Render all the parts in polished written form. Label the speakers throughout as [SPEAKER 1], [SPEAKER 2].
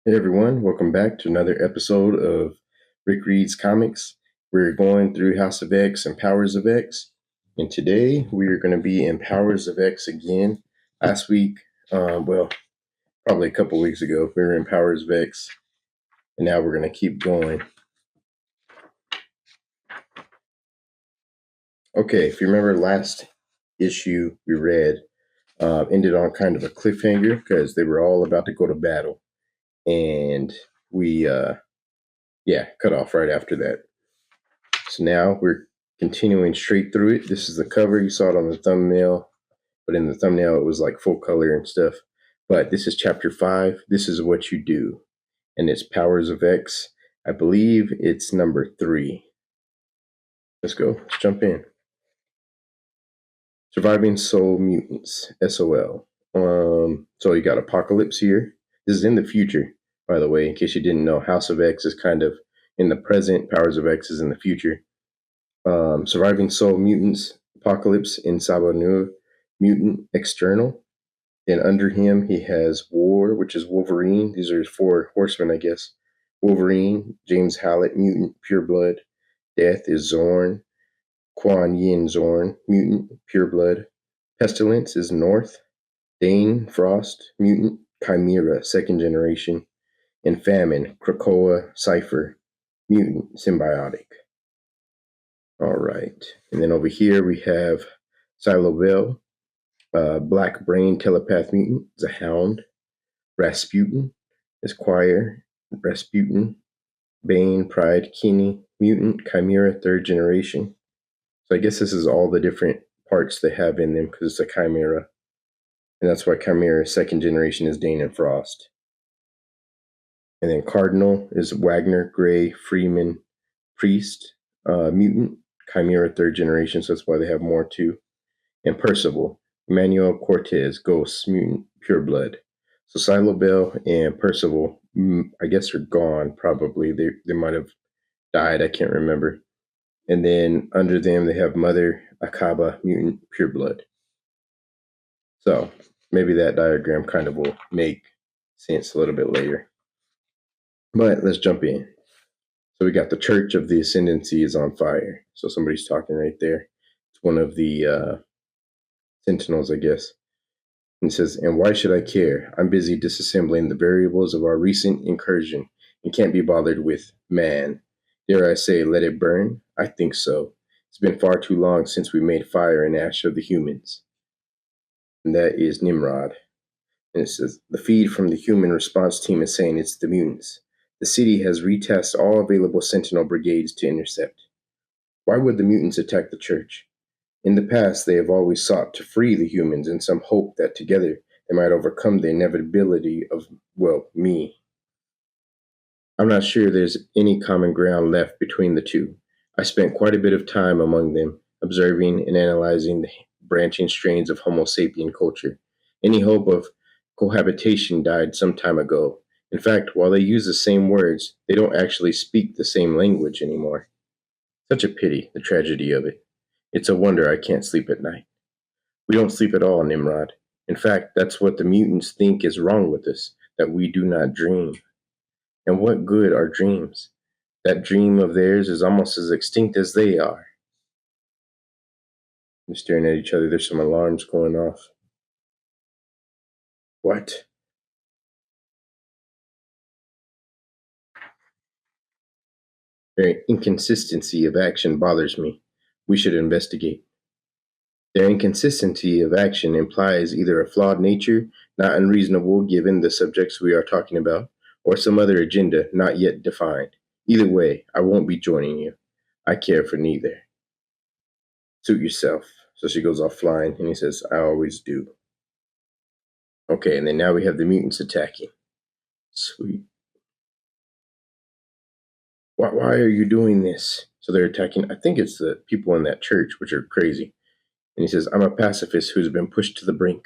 [SPEAKER 1] Hey everyone, welcome back to another episode of Rick Reads Comics. We're going through House of X and Powers of X, and today we are going to be in Powers of X again. Last week, probably a couple weeks ago, we were in Powers of X, and now we're going to keep going. Okay, if you remember last issue we read, ended on kind of a cliffhanger because they were all about to go to battle, and we, cut off right after that. So now we're continuing straight through it. This is the cover. You saw it on the thumbnail, but in the thumbnail it was like full color and stuff. But this is chapter 5. This is what you do. And it's Powers of X. I believe it's number 3. Let's go. Let's jump in. Surviving Soul Mutants, SOL. So you got Apocalypse here. This is in the future, by the way, in case you didn't know. House of X is kind of in the present. Powers of X is in the future. Surviving Soul Mutants, Apocalypse in Sabanur, Mutant External. And under him, he has War, which is Wolverine. These are his 4 horsemen, I guess. Wolverine, James Hallett, Mutant Pureblood. Death is Zorn. Quan Yin Zorn, Mutant Pureblood. Pestilence is North. Dane Frost, Mutant Chimera, second generation. And Famine, Krakoa Cypher, Mutant Symbiotic. All right. And then over here we have Silo Bell, Black Brain Telepath Mutant, the Hound, Rasputin, Esquire, Rasputin, Bane, Pride, Keeney, Mutant, Chimera, third generation. So I guess this is all the different parts they have in them because it's a Chimera. And that's why Chimera second generation is Dane and Frost. And then Cardinal is Wagner, Gray, Freeman, Priest, Mutant, Chimera third generation, so that's why they have more too. And Percival, Emmanuel Cortez, Ghost, Mutant, Pureblood. So Silo Bell and Percival, I guess, are gone probably. They might have died, I can't remember. And then under them, they have Mother Akaba, Mutant, Pureblood. So maybe that diagram kind of will make sense a little bit later. But let's jump in. So we got the Church of the Ascendancy is on fire. So somebody's talking right there. It's one of the Sentinels, I guess. And it says, and why should I care? I'm busy disassembling the variables of our recent incursion and can't be bothered with man. Dare I say, let it burn? I think so. It's been far too long since we made fire and ash of the humans. And that is Nimrod. And it says, the feed from the human response team is saying it's the mutants. The city has retasked all available Sentinel brigades to intercept. Why would the mutants attack the church? In the past, they have always sought to free the humans in some hope that together they might overcome the inevitability of, me. I'm not sure there's any common ground left between the two. I spent quite a bit of time among them, observing and analyzing the branching strains of Homo sapien culture. Any hope of cohabitation died some time ago. In fact, while they use the same words, they don't actually speak the same language anymore. Such a pity, the tragedy of it. It's a wonder I can't sleep at night. We don't sleep at all, Nimrod. In fact, that's what the mutants think is wrong with us, that we do not dream. And what good are dreams? That dream of theirs is almost as extinct as they are. They're staring at each other. There's some alarms going off. What? Their inconsistency of action bothers me. We should investigate. Their inconsistency of action implies either a flawed nature, not unreasonable given the subjects we are talking about, or some other agenda not yet defined. Either way, I won't be joining you. I care for neither. Suit yourself. So she goes off flying, and he says, I always do. Okay, and then now we have the mutants attacking. Sweet. Why are you doing this? So they're attacking, I think it's the people in that church, which are crazy. And he says, I'm a pacifist who's been pushed to the brink.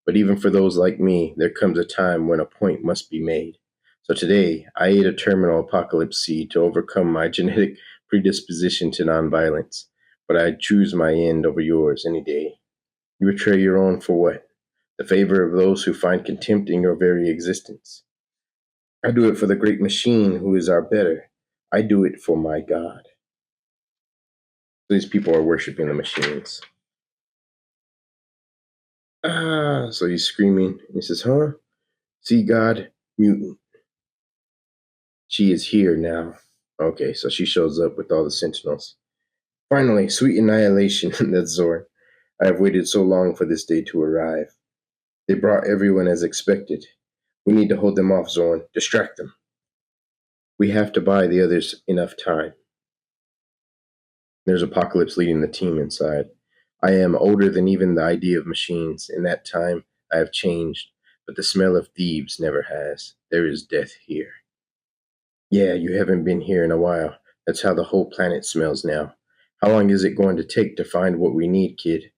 [SPEAKER 1] But even for those like me, there comes a time when a point must be made. So today, I ate a terminal apocalypse seed to overcome my genetic predisposition to nonviolence. But I'd choose my end over yours any day. You betray your own for what? The favor of those who find contempt in your very existence. I do it for the great machine who is our better. I do it for my God. These people are worshiping the machines. Ah, so he's screaming. He says, huh? See, God, mutant. She is here now. Okay, so she shows up with all the sentinels. Finally, sweet annihilation, that's Zorn. I have waited so long for this day to arrive. They brought everyone as expected. We need to hold them off, Zorn. Distract them. We have to buy the others enough time. There's Apocalypse leading the team inside. I am older than even the idea of machines. In that time, I have changed, but the smell of thieves never has. There is death here. Yeah, you haven't been here in a while. That's how the whole planet smells now. How long is it going to take to find what we need, kid?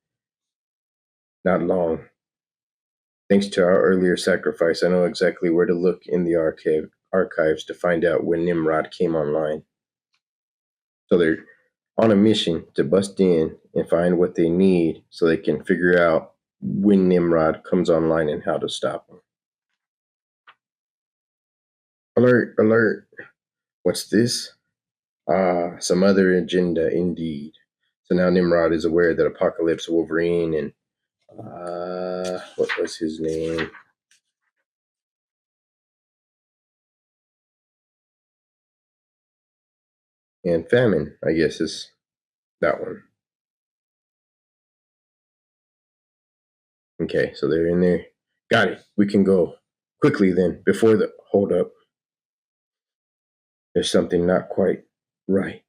[SPEAKER 1] Not long. Thanks to our earlier sacrifice, I know exactly where to look in the archives to find out when Nimrod came online. So they're on a mission to bust in and find what they need so they can figure out when Nimrod comes online and how to stop him. Alert, alert. What's this? Ah, some other agenda indeed. So now Nimrod is aware that Apocalypse, Wolverine, and what was his name? And Famine, I guess, is that one. Okay, so they're in there. Got it. We can go. Quickly then, before the hold up. There's something not quite right.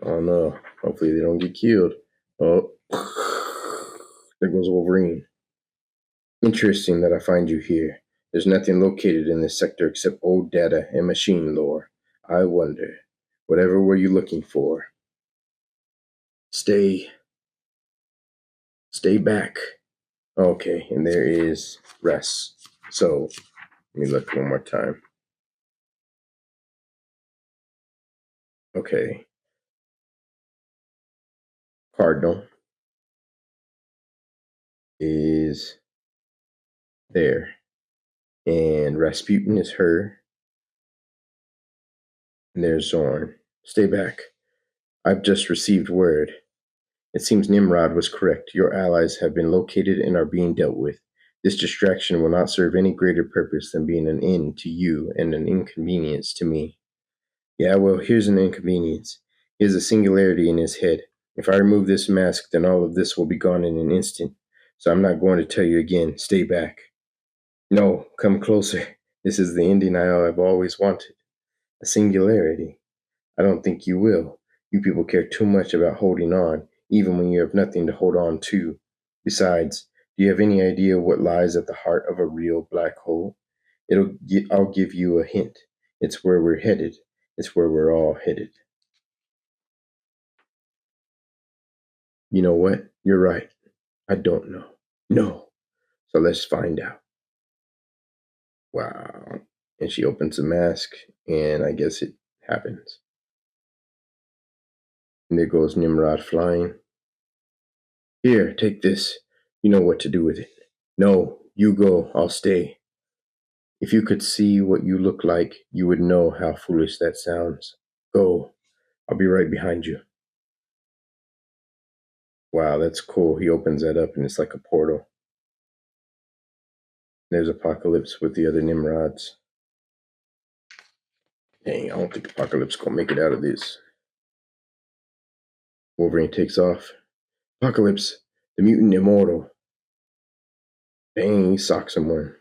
[SPEAKER 1] Oh no. Hopefully they don't get killed. Oh, there goes Wolverine. Interesting that I find you here. There's nothing located in this sector except old data and machine lore. I wonder, whatever were you looking for? Stay back. Okay, and there is rest. So let me look one more time. Okay. Cardinal is there. And Rasputin is her. And there's Zorn. Stay back. I've just received word. It seems Nimrod was correct. Your allies have been located and are being dealt with. This distraction will not serve any greater purpose than being an end to you and an inconvenience to me. Yeah, well, here's an inconvenience. He has a singularity in his head. If I remove this mask, then all of this will be gone in an instant. So I'm not going to tell you again. Stay back. No, come closer. This is the ending I've always wanted. A singularity. I don't think you will. You people care too much about holding on, even when you have nothing to hold on to. Besides, do you have any idea what lies at the heart of a real black hole? I'll give you a hint. It's where we're headed. It's where we're all headed. You know what? You're right. I don't know. No. So let's find out. Wow. And she opens the mask, and I guess it happens. And there goes Nimrod flying. Here, take this. You know what to do with it. No, you go. I'll stay. If you could see what you look like, you would know how foolish that sounds. Go. I'll be right behind you. Wow, that's cool. He opens that up, and it's like a portal. There's Apocalypse with the other Nimrods. Dang, I don't think Apocalypse gonna make it out of this. Wolverine takes off. Apocalypse, the mutant immortal. Dang, he socks someone.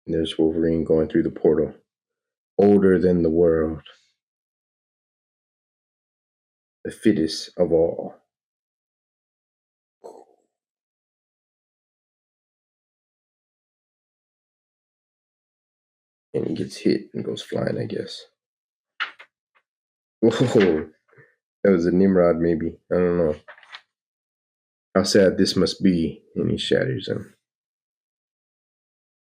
[SPEAKER 1] And there's Wolverine going through the portal. Older than the world. The fittest of all. And he gets hit and goes flying, I guess. Whoa, that was a Nimrod, maybe. I don't know. How sad this must be. And he shatters him.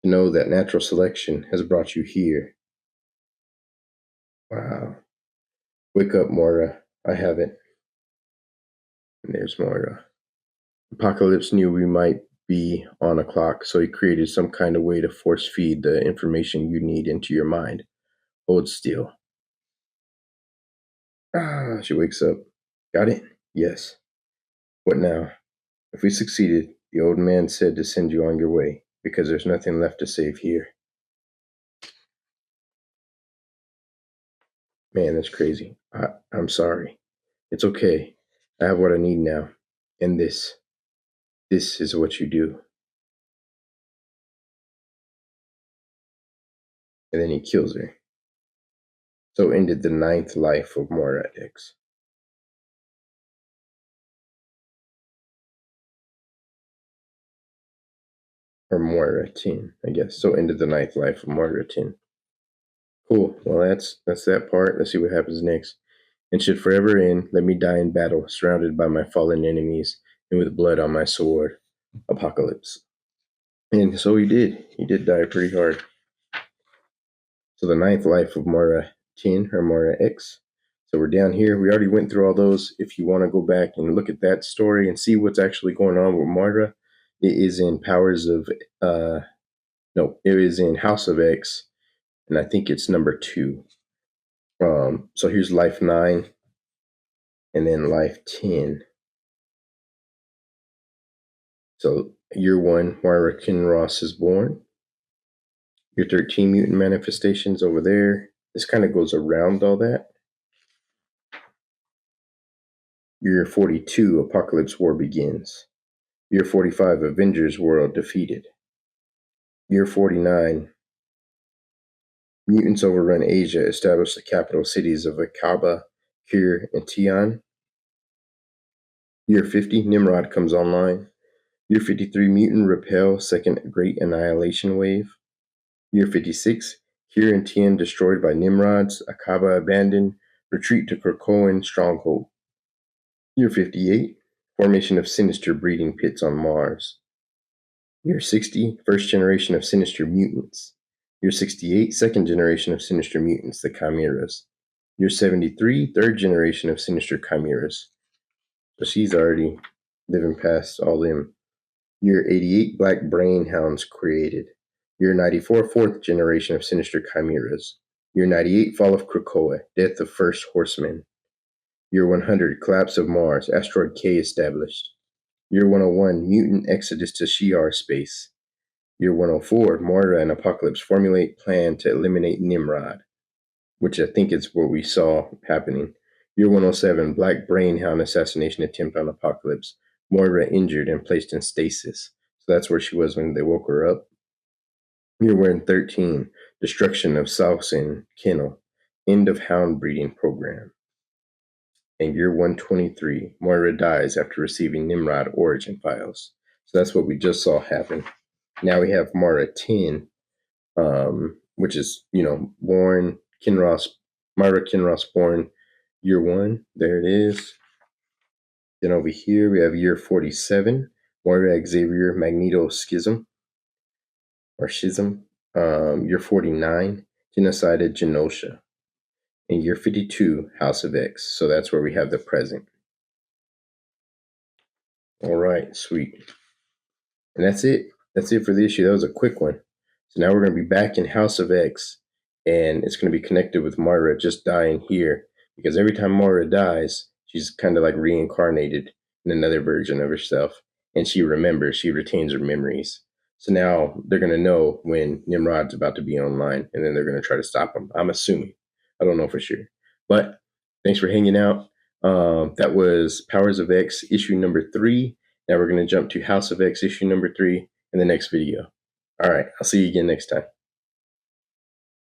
[SPEAKER 1] To know that natural selection has brought you here. Wow. Wake up, Moira. I have it. And there's Moira. Apocalypse knew we might be on a clock, so he created some kind of way to force feed the information you need into your mind. Hold still. She wakes up. Got it? Yes. What now? If we succeeded, the old man said to send you on your way, because there's nothing left to save here. Man, that's crazy. I'm sorry. It's okay. I have what I need now. And this is what you do. And then he kills her. So ended the ninth life of Moira X. Or Moira 10, I guess. So ended the ninth life of Moira 10. Cool. Well, that's that part. Let's see what happens next. And should forever end, let me die in battle, surrounded by my fallen enemies, and with blood on my sword. Apocalypse. And so he did. He did die pretty hard. So the ninth life of Moira 10 or Moira X. So we're down here. We already went through all those. If you want to go back and look at that story and see what's actually going on with Moira, it is in Powers of no, it is in House of X, and I think it's number 2. So here's life 9 and then life 10. So year 1, Moira Kinross is born. Your 13 mutant manifestations over there. This kind of goes around all that. Year 42, Apocalypse War begins. Year 45, Avengers World defeated. Year 49, mutants overrun Asia, establish the capital cities of Akaba, Kir, and Tian. Year 50, Nimrod comes online. Year 53, mutant repel second great annihilation wave. Year 56, Kir and Tian destroyed by Nimrods, Akaba abandoned, retreat to Krakoan stronghold. Year 58, formation of sinister breeding pits on Mars. Year 60, first generation of sinister mutants. Year 68, second generation of sinister mutants, the Chimeras. Year 73, third generation of sinister Chimeras. So she's already living past all them. Year 88, Black Brain Hounds created. Year 94, fourth generation of sinister Chimeras. Year 98, Fall of Krakoa, death of first horsemen. Year 100, collapse of Mars, asteroid K established. Year 101, mutant exodus to Shi'ar space. Year 104, Moira and Apocalypse formulate plan to eliminate Nimrod, which I think is what we saw happening. Year 107, Black Brainhound assassination attempt on Apocalypse. Moira injured and placed in stasis. So that's where she was when they woke her up. Year 113, destruction of Saucin Kennel, end of hound breeding program. And year 123, Moira dies after receiving Nimrod origin files. So that's what we just saw happen. Now we have Moira 10, which is, born Moira Kinross born year 1. There it is. Then over here we have year 47, Moira Xavier Magneto Schism or Schism. Year 49, Genocide at Genosha. And year 52, House of X. So that's where we have the present. All right, sweet. And that's it. That's it for the issue. That was a quick one. So now we're going to be back in House of X, and it's going to be connected with Moira just dying here. Because every time Moira dies, she's kind of like reincarnated in another version of herself. And she remembers, she retains her memories. So now they're going to know when Nimrod's about to be online, and then they're going to try to stop him. I'm assuming. I don't know for sure. But thanks for hanging out. That was Powers of X issue number 3. Now we're going to jump to House of X issue number 3 in the next video. All right, I'll see you again next time.